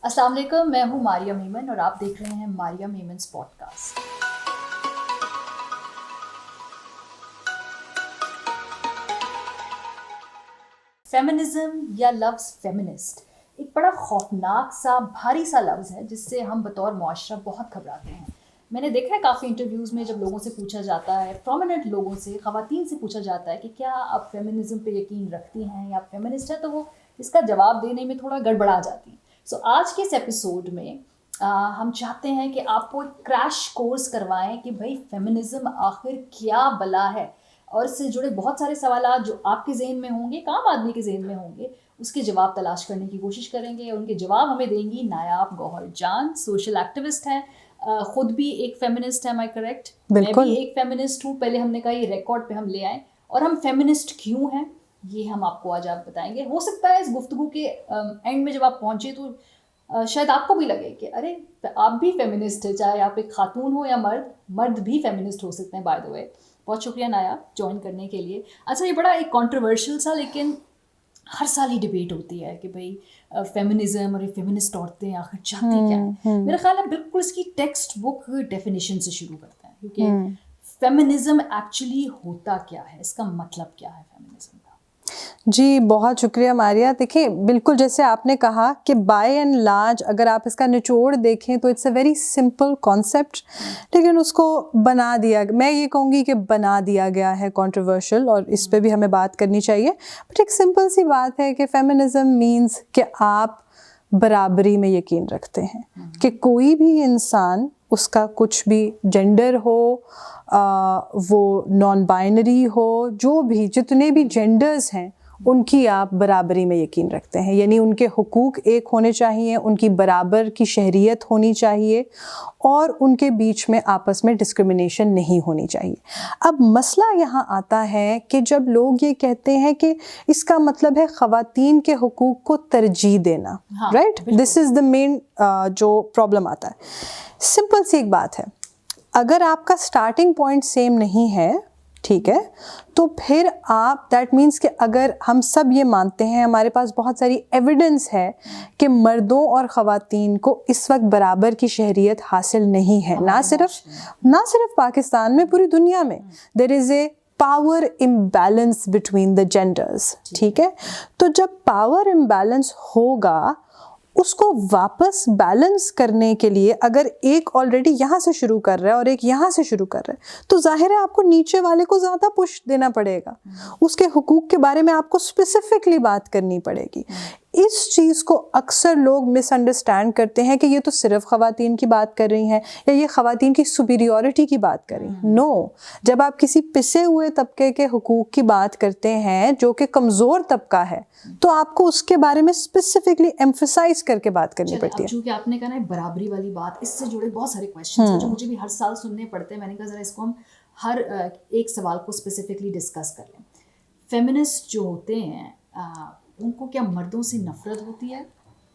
السلام علیکم، میں ہوں ماریہ میمن اور آپ دیکھ رہے ہیں ماریہ میمنز پوڈکاسٹ۔ فیمنزم یا لفظ فیمنسٹ ایک بڑا خوفناک سا بھاری سا لفظ ہے جس سے ہم بطور معاشرہ بہت گھبراتے ہیں۔ میں نے دیکھا ہے کافی انٹرویوز میں جب لوگوں سے پوچھا جاتا ہے، پرومیننٹ لوگوں سے، خواتین سے پوچھا جاتا ہے کہ کیا آپ فیمنزم پہ یقین رکھتی ہیں یا آپ فیمنسٹ ہیں، تو وہ اس کا جواب دینے میں تھوڑا گڑبڑا جاتی ہیں۔ سو آج کے اس ایپیسوڈ میں ہم چاہتے ہیں کہ آپ کو ایک کریش کورس کروائیں کہ بھائی فیمنزم آخر کیا بلا ہے، اور اس سے جڑے بہت سارے سوالات جو آپ کے ذہن میں ہوں گے، عام آدمی کے ذہن میں ہوں گے، اس کے جواب تلاش کرنے کی کوشش کریں گے۔ ان کے جواب ہمیں دیں گی نایاب گوہر جان، سوشل ایکٹیوسٹ ہیں، خود بھی ایک فیمنسٹ ہے، ایم آئی کریکٹ؟ میں بھی ایک فیمنسٹ ہوں۔ پہلے ہم نے کہا یہ ریکارڈ پہ ہم لے آئیں، اور ہم فیمنسٹ کیوں ہیں یہ ہم آپ کو آج بتائیں گے۔ ہو سکتا ہے اس گفتگو کے اینڈ میں جب آپ پہنچے تو شاید آپ کو بھی لگے کہ ارے آپ بھی فیمنسٹ ہے، چاہے آپ ایک خاتون ہو یا مرد بھی فیمنسٹ ہو سکتے ہیں۔ بائی دا وے بہت شکریہ نایا جوائن کرنے کے لیے۔ اچھا، یہ بڑا ایک کنٹروورشل سا لیکن ہر سال ہی ڈبیٹ ہوتی ہے کہ بھائی فیمنزم اور یہ فیمنسٹ عورتیں آخر چاہتی کیا ہیں۔ میرا خیال ہے بالکل اس کی ٹیکسٹ بک ڈیفینیشن سے شروع کرتے ہیں، کیونکہ فیمنزم ایکچولی ہوتا کیا ہے، اس کا مطلب کیا ہے فیمنزم کا؟ جی بہت شکریہ ماریہ۔ دیکھیں بالکل جیسے آپ نے کہا کہ بائی اینڈ لارج اگر آپ اس کا نچوڑ دیکھیں تو it's a very simple concept, لیکن اس کو بنا دیا، میں یہ کہوں گی کہ بنا دیا گیا ہے کنٹروورشل، اور اس پہ بھی ہمیں بات کرنی چاہیے۔ بٹ ایک سمپل سی بات ہے کہ فیمنزم مینس کہ آپ برابری میں یقین رکھتے ہیں، کہ کوئی بھی انسان، اس کا کچھ بھی جینڈر ہو، وہ نان بائنری ہو، جو بھی جتنے بھی جینڈرز ہیں ان کی آپ برابری میں یقین رکھتے ہیں، یعنی ان کے حقوق ایک ہونے چاہیے، ان کی برابر کی شہریت ہونی چاہیے، اور ان کے بیچ میں آپس میں ڈسکرمنیشن نہیں ہونی چاہیے۔ اب مسئلہ یہاں آتا ہے کہ جب لوگ یہ کہتے ہیں کہ اس کا مطلب ہے خواتین کے حقوق کو ترجیح دینا، رائٹ، دس از دا مین جو پرابلم آتا ہے۔ سمپل سی ایک بات ہے، اگر آپ کا سٹارٹنگ پوائنٹ سیم نہیں ہے، ٹھیک ہے، تو پھر آپ دیٹ مینس کہ اگر ہم سب یہ مانتے ہیں، ہمارے پاس بہت ساری ایویڈنس ہے کہ مردوں اور خواتین کو اس وقت برابر کی شہریت حاصل نہیں ہے، نہ صرف پاکستان میں، پوری دنیا میں there is a power imbalance between the genders, ٹھیک ہے۔ تو جب پاور امبیلنس ہوگا، اس کو واپس بیلنس کرنے کے لیے اگر ایک آلریڈی یہاں سے شروع کر رہا ہے اور ایک یہاں سے شروع کر رہا ہے، تو ظاہر ہے آپ کو نیچے والے کو زیادہ پش دینا پڑے گا، اس کے حقوق کے بارے میں آپ کو اسپیسیفکلی بات کرنی پڑے گی۔ اس چیز کو اکثر لوگ مس انڈرسٹینڈ کرتے ہیں کہ یہ تو صرف خواتین کی بات کر رہی ہیں، یا یہ خواتین کی سپیریورٹی کی بات کر رہی ہیں۔ نو، جب آپ کسی پسے ہوئے طبقے کے حقوق کی بات کرتے ہیں جو کہ کمزور طبقہ ہے، تو آپ کو اس کے بارے میں اسپیسیفکلی ایمفسائز کر کے بات کرنی پڑتی ہے۔ چونکہ آپ نے کہا نا برابری والی بات، اس سے جڑے بہت سارے کویشچنز ہیں جو مجھے بھی ہر سال سننے پڑتے ہیں۔ میں نے کہا ذرا اس کو ہم ہر ایک سوال کو اسپیسیفکلی ڈسکس کر لیں۔ فیمنسٹ جو ہوتے ہیں ان کو کیا مردوں سے نفرت ہوتی ہے؟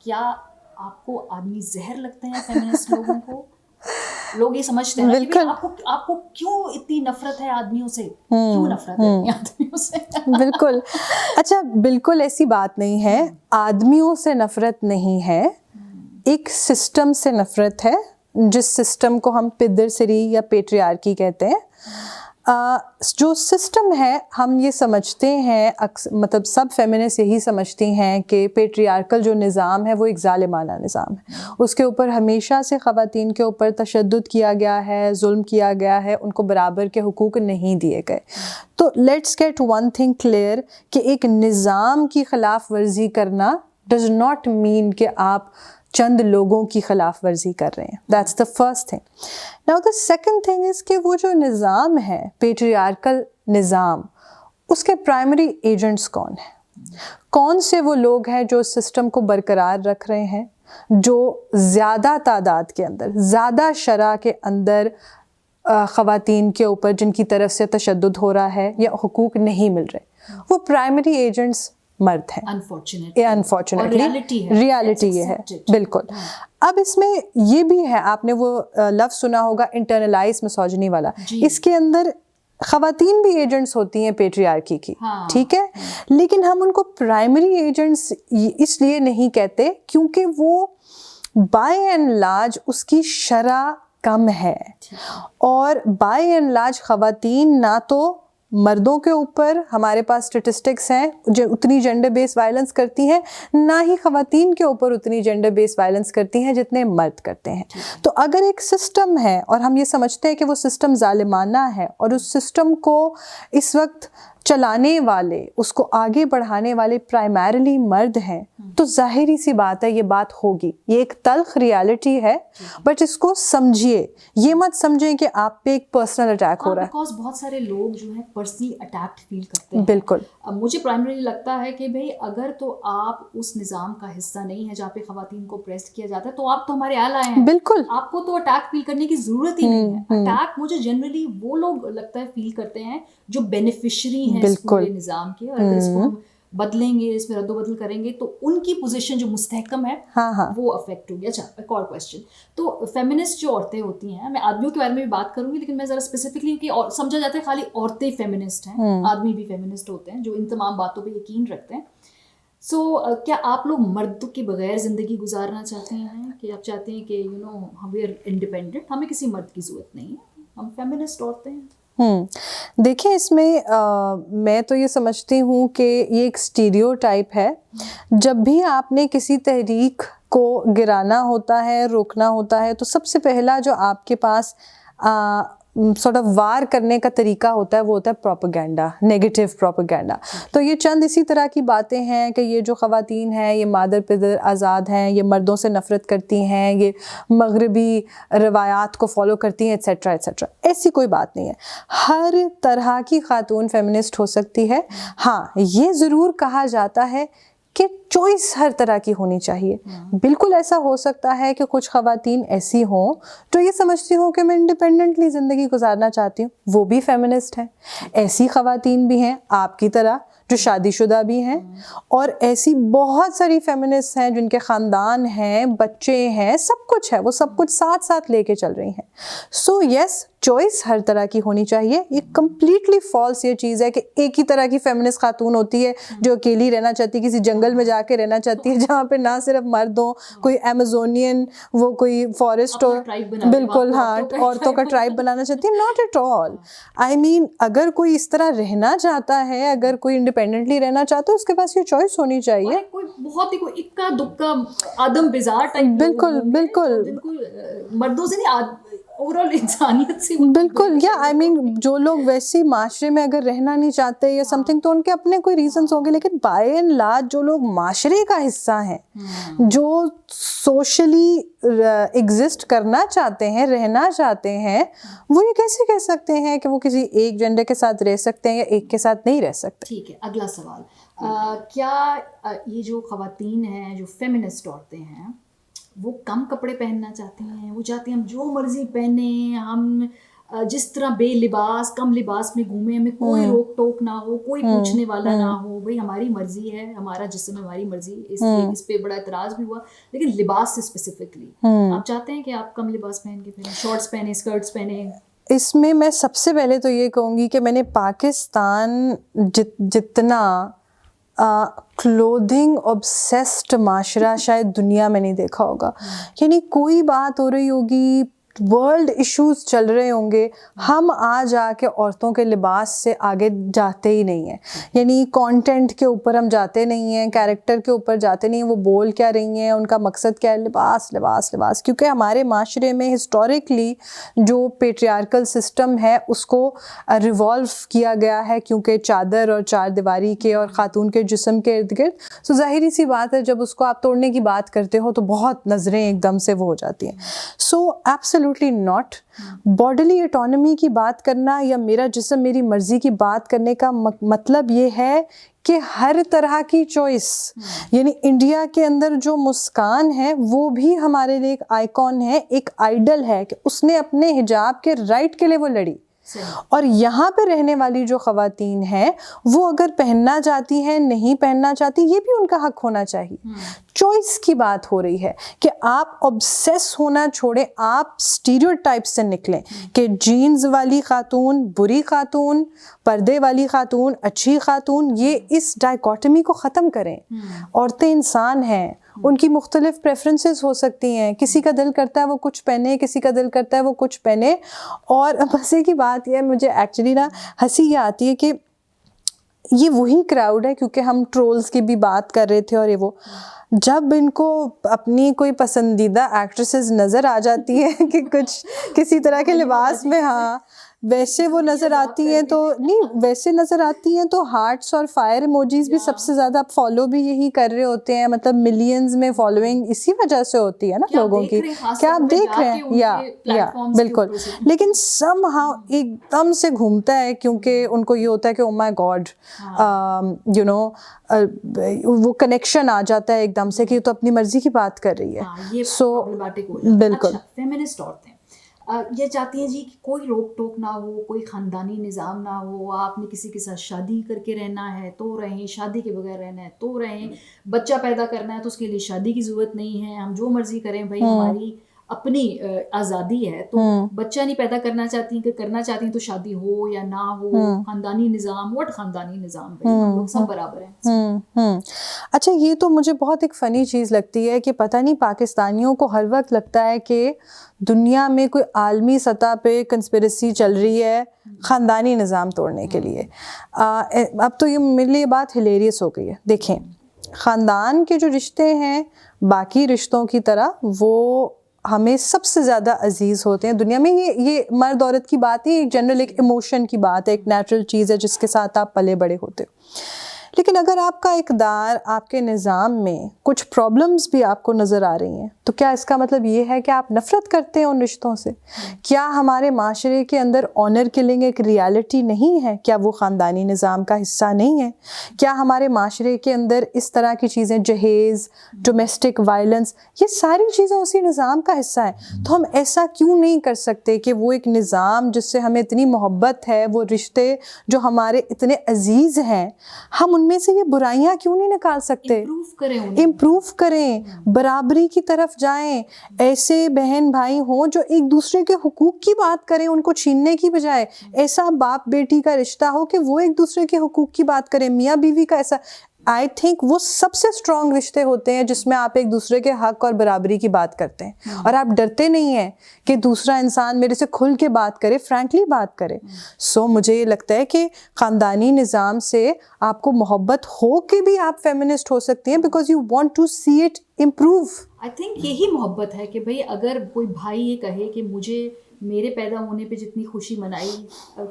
کیا آپ کو آدمی زہر لگتے ہیں فیمنسٹ لوگوں کو؟ لوگ یہ سمجھتے ہیں کہ آپ کو کیوں اتنی نفرت ہے آدمیوں سے، کیوں نفرت ہے آدمیوں سے؟ بالکل، اچھا بالکل ایسی بات نہیں ہے، آدمیوں سے نفرت نہیں ہے، ایک سسٹم سے نفرت ہے، جس سسٹم کو ہم پدر سری یا پیٹریارکی کہتے ہیں۔ جو سسٹم ہے، ہم یہ سمجھتے ہیں، مطلب سب فیمنسٹ یہی سمجھتی ہیں کہ پیٹریارکل جو نظام ہے وہ ایک ظالمانہ نظام ہے، اس کے اوپر ہمیشہ سے خواتین کے اوپر تشدد کیا گیا ہے، ظلم کیا گیا ہے، ان کو برابر کے حقوق نہیں دیے گئے۔ تو let's get one thing clear کہ ایک نظام کی خلاف ورزی کرنا ڈز ناٹ مین کہ آپ چند لوگوں کی خلاف ورزی کر رہے ہیں۔ That's the first thing. Now the second thing is کہ وہ جو نظام ہے پیٹریارکل نظام، اس کے پرائمری ایجنٹس کون ہیں؟ کون سے وہ لوگ ہیں جو اس سسٹم کو برقرار رکھ رہے ہیں، جو زیادہ تعداد کے اندر، زیادہ شرح کے اندر خواتین کے اوپر جن کی طرف سے تشدد ہو رہا ہے یا حقوق نہیں مل رہے؟ وہ پرائمری ایجنٹس مرد ہیں، انفارچونیٹلی ریالٹی یہ ہے۔ بالکل۔ اب اس میں یہ بھی ہے، آپ نے وہ لفظ سنا ہوگا انٹرنلائز میسوجنی والا، اس کے اندر خواتین بھی ایجنٹس ہوتی ہیں پیٹریارکی کی، ٹھیک ہے، لیکن ہم ان کو پرائمری ایجنٹس اس لیے نہیں کہتے کیونکہ وہ بائی اینڈ لارج اس کی شرح کم ہے, اور بائی اینڈ لارج خواتین نہ تو مردوں کے اوپر ہمارے پاس اسٹیٹسٹکس ہیں جو اتنی جینڈر بیس وائلنس کرتی ہیں, نہ ہی خواتین کے اوپر اتنی جینڈر بیس وائلنس کرتی ہیں جتنے مرد کرتے ہیں. تو اگر ایک سسٹم ہے اور ہم یہ سمجھتے ہیں کہ وہ سسٹم ظالمانہ ہے اور اس سسٹم کو اس وقت چلانے والے, اس کو آگے بڑھانے والے پرائمریلی مرد ہیں, تو ظاہری سی بات ہے یہ بات ہوگی. یہ ایک تلخ ریالٹی ہے, بٹ اس کو سمجھیے, یہ مت سمجھیں کہ آپ پہ ایک پرسنل اٹیک ہو رہا ہے. بیکاز بہت سارے لوگ جو ہیں پرسنلی اٹیکڈ فیل کرتے ہیں. بالکل. مجھے پرائمریلی لگتا ہے کہ بھئی اگر تو آپ اس نظام کا حصہ نہیں ہے جہاں پہ خواتین کو پریس کیا جاتا ہے, تو آپ تو ہمارے allies ہیں. بالکل. آپ کو تو اٹیک فیل کرنے کی ضرورت ہی نہیں ہے. اٹیک مجھے جنرلی وہ لوگ لگتا ہے فیل کرتے ہیں جو بینیفیشری ہیں اس پورے نظام کے, اور اگر اس کو ہم بدلیں گے, اس میں رد و بدل کریں گے, تو ان کی پوزیشن جو مستحکم ہے وہ افیکٹ ہوگی. اچھا, ایک اور کویشچن. تو فیمنسٹ جو عورتیں ہوتی ہیں, میں آدمیوں کے بارے میں بھی بات کروں گی, لیکن میں ذرا اسپیسیفکلی کہ سمجھا جاتا ہے خالی عورتیں فیمنسٹ ہیں, آدمی بھی فیمنسٹ ہوتے ہیں جو ان تمام باتوں پہ یقین رکھتے ہیں. سو کیا آپ لوگ مرد کے بغیر زندگی گزارنا چاہتے ہیں, کہ آپ چاہتے ہیں کہ وی آر انڈیپینڈنٹ, ہمیں کسی مرد کی ضرورت نہیں ہے, ہم فیمنسٹ عورتیں ہیں؟ دیکھیں اس میں تو یہ سمجھتی ہوں کہ یہ ایک اسٹیریو ٹائپ ہے. جب بھی آپ نے کسی تحریک کو گرانا ہوتا ہے, روکنا ہوتا ہے, تو سب سے پہلا جو آپ کے پاس سارٹ آف وار کرنے کا طریقہ ہوتا ہے وہ ہوتا ہے پروپیگنڈا, نیگیٹو پروپیگنڈا. تو یہ چند اسی طرح کی باتیں ہیں کہ یہ جو خواتین ہیں یہ مادر پدر آزاد ہیں, یہ مردوں سے نفرت کرتی ہیں, یہ مغربی روایات کو فالو کرتی ہیں, ایٹسیٹرا ایٹسیٹرا. ایسی کوئی بات نہیں ہے. ہر طرح کی خاتون فیمنسٹ ہو سکتی ہے. ہاں, یہ ضرور کہا جاتا ہے کہ چوائس ہر طرح کی ہونی چاہیے. بالکل ایسا ہو سکتا ہے کہ کچھ خواتین ایسی ہوں جو یہ سمجھتی ہوں کہ میں انڈیپینڈنٹلی زندگی گزارنا چاہتی ہوں, وہ بھی فیمنسٹ ہیں. ایسی خواتین بھی ہیں آپ کی طرح جو شادی شدہ بھی ہیں, اور ایسی بہت ساری فیمنسٹ ہیں جن کے خاندان ہیں, بچے ہیں, سب کچھ ہے, وہ سب کچھ ساتھ ساتھ لے کے چل رہی ہیں. سو یس, چوائس ہر طرح کی ہونی چاہیے. یہ کمپلیٹلی فالس یہ چیز ہے کہ ایک ہی طرح کی فیمنسٹ خاتون ہوتی ہے جو اکیلی رہنا چاہتی ہے, کسی جنگل میں جا کے رہنا چاہتی ہے جہاں پہ نہ صرف مرد ہوں, کوئی ایمیزونین, وہ کوئی فارسٹ ہو, بالکل ہاں, عورتوں کا ٹرائب بنانا چاہتی ہے. Not at all. آئی مین اگر کوئی اس طرح رہنا چاہتا ہے, اگر کوئی انڈیپینڈنٹلی رہنا چاہتا ہے, اس کے پاس یہ چوائس ہونی چاہیے. کوئی بہت ہی کوئی اکا دکا آدم بزار ٹائپ, بالکل بالکل مردوں سے نہیں, اوورآل انسانیت سے. بالکل. یا آئی مین جو لوگ ویسی معاشرے میں اگر رہنا نہیں چاہتے یا سم تھنگ, تو ان کے اپنے کوئی ریزنس ہوں گے, لیکن بائی اینڈ لارج جو لوگ معاشرے کا حصہ ہیں, جو سوشلی ایگزسٹ کرنا چاہتے ہیں, رہنا چاہتے ہیں, وہ یہ کیسے کہہ سکتے ہیں کہ وہ کسی ایک جینڈر کے ساتھ رہ سکتے ہیں یا ایک کے ساتھ نہیں رہ سکتے؟ ٹھیک ہے, اگلا سوال. کیا یہ جو خواتین ہیں, جو فیمنسٹ عورتیں ہیں, وہ کم کپڑے پہننا چاہتی ہیں؟ وہ چاہتی ہیں ہم جو مرضی پہنیں, ہم جس طرح بے لباس, کم لباس میں گھومیں, ہمیں کوئی روک ٹوک نہ ہو, کوئی پوچھنے والا نہ ہو, بھائی ہماری مرضی ہے, ہمارا جسم ہے, ہماری مرضی. اس پہ بڑا اعتراض بھی ہوا, لیکن لباس سے اسپیسیفکلی آپ چاہتے ہیں کہ آپ کم لباس پہن کے پھریں, شارٹس پہنیں, اسکرٹس پہنیں؟ اس میں سب سے پہلے تو یہ کہوں گی کہ میں نے پاکستان جتنا کلودنگ obsessed معاشرہ شاید دنیا میں نہیں دیکھا ہوگا. یعنی کوئی بات ہو رہی ہوگی, ورلڈ ایشوز چل رہے ہوں گے, ہم آ جا کے عورتوں کے لباس سے آگے جاتے ہی نہیں ہیں. یعنی کانٹینٹ کے اوپر ہم جاتے نہیں ہیں, کیریکٹر کے اوپر جاتے نہیں ہیں, وہ بول کیا رہی ہیں, ان کا مقصد کیا ہے, لباس لباس لباس. کیونکہ ہمارے معاشرے میں ہسٹوریکلی جو پیٹریارکل سسٹم ہے اس کو ریوالو کیا گیا ہے, کیونکہ چادر اور چار دیواری کے اور خاتون کے جسم کے ارد گرد. سو ظاہری سی بات ہے جب اس کو آپ توڑنے کی بات کرتے ہو تو بہت نظریں ایک دم سے وہ ہو جاتی ہیں. سو ایبسلیوٹلی ناٹ. باڈیلی اٹانومی کی بات کرنا یا میرا جسم میری مرضی کی بات کرنے کا مطلب یہ ہے کہ ہر طرح کی چوائس. یعنی انڈیا کے اندر جو مسکان ہے وہ بھی ہمارے لیے ایک آئیکن ہے, ایک آئیڈل ہے کہ اس نے اپنے حجاب کے رائٹ کے لیے وہ لڑی. اور یہاں پہ رہنے والی جو خواتین ہیں وہ اگر پہننا چاہتی ہیں, نہیں پہننا چاہتی, یہ بھی ان کا حق ہونا چاہیے. چوائس کی بات ہو رہی ہے کہ آپ obsess ہونا چھوڑیں, آپ اسٹیریوٹائپ سے نکلیں کہ جینز والی خاتون بری خاتون, پردے والی خاتون اچھی خاتون. یہ اس ڈائیکوٹمی کو ختم کریں. عورتیں انسان ہیں, ان کی مختلف پریفرنسز ہو سکتی ہیں, کسی کا دل کرتا ہے وہ کچھ پہنے, کسی کا دل کرتا ہے وہ کچھ پہنے. اور مزے کی بات یہ ہے, مجھے ایکچولی نا ہنسی یہ آتی ہے کہ یہ وہی کراؤڈ ہے, کیونکہ ہم ٹرولز کی بھی بات کر رہے تھے اور یہ وہ, جب ان کو اپنی کوئی پسندیدہ ایکٹریسز نظر آ جاتی ہیں کہ کچھ کسی طرح کے لباس میں, ہاں ویسے وہ نظر آتی ہیں تو نہیں, ویسے نظر آتی ہیں تو ہارٹس اور فائر ایموجیز بھی سب سے زیادہ فالو بھی یہی کر رہے ہوتے ہیں, مطلب ملینز میں فالوئنگ اسی وجہ سے ہوتی ہے نا لوگوں کی, کیا آپ دیکھ رہے ہیں, یا بالکل. لیکن سم ہاؤ ایک دم سے گھومتا ہے, کیونکہ ان کو یہ ہوتا ہے کہ او مائی گاڈ یو نو وہ کنیکشن آ جاتا ہے ایک دم سے کہ یہ تو اپنی مرضی کی بات کر رہی ہے. سو بالکل فیمنسٹ عورتیں یہ چاہتی ہیں جی کہ کوئی روک ٹوک نہ ہو, کوئی خاندانی نظام نہ ہو, آپ نے کسی کے ساتھ شادی کر کے رہنا ہے تو رہیں, شادی کے بغیر رہنا ہے تو رہیں, بچہ پیدا کرنا ہے تو اس کے لیے شادی کی ضرورت نہیں ہے, ہم جو مرضی کریں بھائی, ہماری اپنی آزادی ہے. تو بچہ نہیں پیدا کرنا چاہتی, کہ کرنا چاہتی ہیں تو شادی ہو یا نہ ہو, خاندانی نظام, وٹ خاندانی نظام, بھائی ہم لوگ سب برابر ہیں. اچھا یہ تو مجھے بہت ایک فنی چیز لگتی ہے کہ پتہ نہیں پاکستانیوں کو ہر وقت لگتا ہے کہ دنیا میں کوئی عالمی سطح پہ کنسپریسی چل رہی ہے خاندانی نظام توڑنے کے لیے. اب تو یہ میرے لیے بات ہلیریس ہو گئی ہے. دیکھیں خاندان کے جو رشتے ہیں باقی رشتوں کی طرح وہ ہمیں سب سے زیادہ عزیز ہوتے ہیں دنیا میں. یہ مرد عورت کی بات نہیں, ایک جنرل ایک ایموشن کی بات ہے, ایک نیچرل چیز ہے جس کے ساتھ آپ پلے بڑے ہوتے ہو. لیکن اگر آپ کا اقدار, آپ کے نظام میں کچھ پرابلمز بھی آپ کو نظر آ رہی ہیں تو کیا اس کا مطلب یہ ہے کہ آپ نفرت کرتے ہیں ان رشتوں سے؟ کیا ہمارے معاشرے کے اندر آنر کلنگ ایک ریالٹی نہیں ہے؟ کیا وہ خاندانی نظام کا حصہ نہیں ہے؟ کیا ہمارے معاشرے کے اندر اس طرح کی چیزیں, جہیز, ڈومیسٹک وائلنس, یہ ساری چیزیں اسی نظام کا حصہ ہیں؟ تو ہم ایسا کیوں نہیں کر سکتے کہ وہ ایک نظام جس سے ہمیں اتنی محبت ہے, وہ رشتے جو ہمارے اتنے عزیز ہیں, ہم ان میں سے یہ برائیاں کیوں نہیں نکال سکتے؟ امپروو کریں, برابری کی طرف جائیں, ایسے بہن بھائی ہوں جو ایک دوسرے کے حقوق کی بات کریں ان کو چھیننے کی بجائے, ایسا باپ بیٹی کا رشتہ ہو کہ وہ ایک دوسرے کے حقوق کی بات کریں, میاں بیوی کا ایسا. آئی تھنک وہ سب سے اسٹرانگ رشتے ہوتے ہیں جس میں آپ ایک دوسرے کے حق اور برابری کی بات کرتے ہیں اور آپ ڈرتے نہیں ہیں کہ دوسرا انسان میرے سے کھل کے بات کرے, فرینکلی بات کرے. سو مجھے یہ لگتا ہے کہ خاندانی نظام سے آپ کو محبت ہو کے بھی آپ فیمنسٹ ہو سکتی ہیں, because you want to see it improve. I think یہی محبت ہے کہ بھائی اگر کوئی بھائی یہ کہے کہ مجھے میرے پیدا ہونے پہ جتنی خوشی منائی,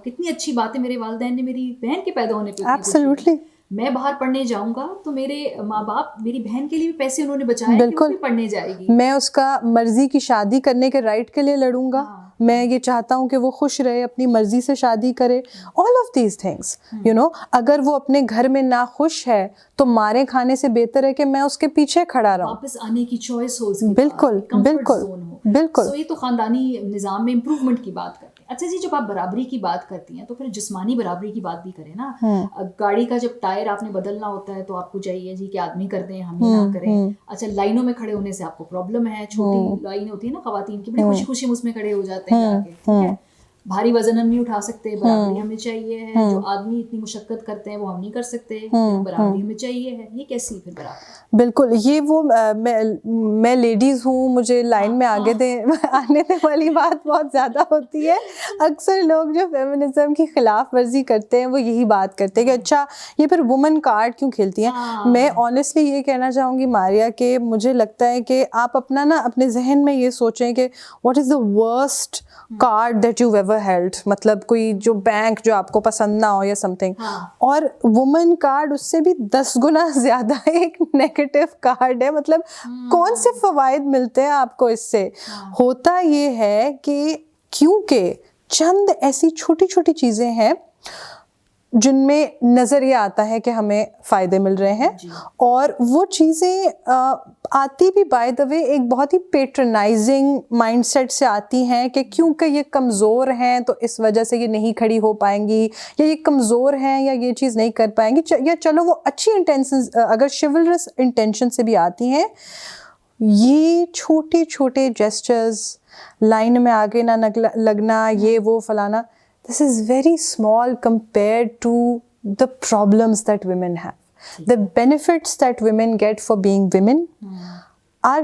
کتنی اچھی بات ہے میرے والدین نے میری بہن کے پیدا ہونے پہ, ایبسلیوٹلی, میں باہر پڑھنے جاؤں گا تو میرے ماں باپ میری بہن کے لیے بھی پیسے انہوں نے بچائے کہ وہ بھی پڑھنے جائے گی. میں اس کا مرضی کی شادی کرنے کے رائٹ کے لیے لڑوں گا, میں یہ چاہتا ہوں کہ وہ خوش رہے, اپنی مرضی سے شادی کرے. All of these things you know, اگر وہ اپنے گھر میں ناخوش ہے تو مارے کھانے سے بہتر ہے کہ میں اس کے پیچھے کھڑا رہوں, واپس آنے کی چوائس ہو. بالکل بالکل بالکل. یہ تو خاندانی نظام میں امپروومنٹ کی بات کرتے ہیں. اچھا جی, جب آپ برابری کی بات کرتی ہیں تو پھر جسمانی برابری کی بات بھی کریں نا. گاڑی کا جب ٹائر آپ نے بدلنا ہوتا ہے تو آپ کو چاہیے جی کہ آدمی کر دیں, ہم ہی نہ کریں. اچھا لائنوں میں کھڑے ہونے سے آپ کو پرابلم ہے, چھوٹی لائن ہوتی ہے نا خواتین کی, بڑی خوشی خوشی اس میں کھڑے ہو جاتے ہیں جا کے, ٹھیک ہے. بھاری وزن ہم نہیں اٹھا سکتے, برابری ہمیں چاہیے ہے. جو آدمی اتنی مشقت کرتے ہیں وہ ہم نہیں کر سکتے, برابری ہمیں چاہیے ہے. یہ کیسی پھر برابری؟ بالکل, یہ وہ میں لیڈیز ہوں مجھے لائن میں آگے آنے دے والی بات بہت زیادہ ہوتی ہے. اکثر لوگ جو فیمنزم کی خلاف ورزی کرتے ہیں وہ یہی بات کرتے ہیں کہ اچھا یہ پھر وومن کارڈ کیوں کھیلتی ہیں. میں آنیسٹلی یہ کہنا چاہوں گی ماریا کہ مجھے لگتا ہے کہ آپ اپنا نا اپنے ذہن میں یہ سوچیں کہ what is the worst card that you ever held, مطلب کوئی جو بینک جو آپ کو پسند نہ ہو یا سم تھنگ, اور وومن کارڈ اس سے بھی 10 گنا زیادہ ایک نیگیٹو کارڈ ہے. مطلب کون سے فوائد ملتے ہیں آپ کو اس سے؟ ہوتا یہ ہے کہ کیونکہ چند ایسی چھوٹی چھوٹی چیزیں ہیں جن میں نظر یہ آتا ہے کہ ہمیں فائدے مل رہے ہیں, اور وہ چیزیں آتی بھی بائی دا وے ایک بہت ہی پیٹرنائزنگ مائنڈ سیٹ سے آتی ہیں کہ کیونکہ یہ کمزور ہیں تو اس وجہ سے یہ نہیں کھڑی ہو پائیں گی, یا یہ کمزور ہیں یا یہ چیز نہیں کر پائیں گی, یا چلو وہ اچھی انٹینشن اگر شیولرس انٹینشن سے بھی آتی ہیں. یہ چھوٹے چھوٹے جیسچرز, لائن میں آگے نہ لگنا, یہ وہ فلانا, this is very small compared to the problems that women have. The benefits that women get for being women are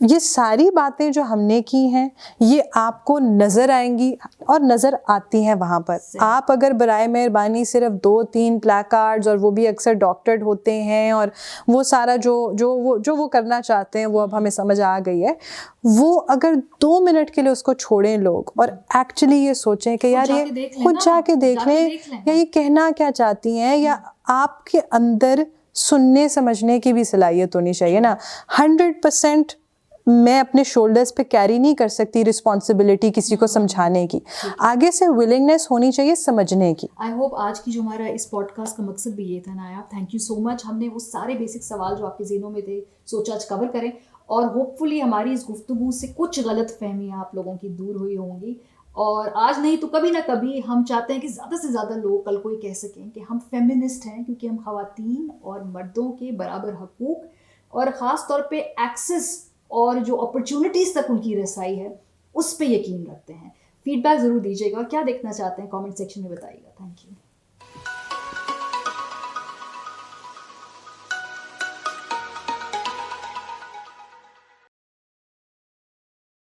یہ ساری باتیں جو ہم نے کی ہیں یہ آپ کو نظر آئیں گی اور نظر آتی ہیں وہاں پر. آپ اگر برائے مہربانی صرف 2-3 پلیکارڈز، اور وہ بھی اکثر ڈاکٹرڈ ہوتے ہیں، اور وہ سارا جو وہ کرنا چاہتے ہیں وہ اب ہمیں سمجھ آ گئی ہے، وہ اگر 2 منٹ کے لیے اس کو چھوڑیں لوگ اور ایکچولی یہ سوچیں کہ یار یہ خود جا کے دیکھ لیں یا یہ کہنا کیا چاہتی ہیں، یا آپ کے اندر سننے سمجھنے کی بھی صلاحیت ہونی چاہیے نا. 100% میں اپنے شولڈرز پہ کیری نہیں کر سکتی رسپانسبلٹی کسی کو سمجھانے کی، آگے سے ولنگنیس ہونی چاہیے سمجھنے کی. آئی ہوپ آج کی جو ہمارا اس پوڈ کاسٹ کا مقصد بھی یہ تھا نایاب. تھینک یو سو مچ. ہم نے وہ سارے بیسک سوال جو آپ کے ذہنوں میں تھے سوچا آج کور کریں، اور ہوپ فلی ہماری اس گفتگو سے کچھ غلط فہمیاں آپ لوگوں کی دور ہوئی ہوں گی. اور آج نہیں تو کبھی نہ کبھی ہم چاہتے ہیں کہ زیادہ سے زیادہ لوگ کل کو یہ کہہ سکیں کہ ہم فیمنسٹ ہیں، کیونکہ ہم خواتین اور مردوں کے برابر حقوق اور خاص طور پہ ایکسس اور جو اپرچونٹیز تک ان کی رسائی ہے اس پہ یقین رکھتے ہیں. فیڈ بیک ضرور دیجیے گا، اور کیا دیکھنا چاہتے ہیں کامنٹ سیکشن میں بتائیے گا. Thank you.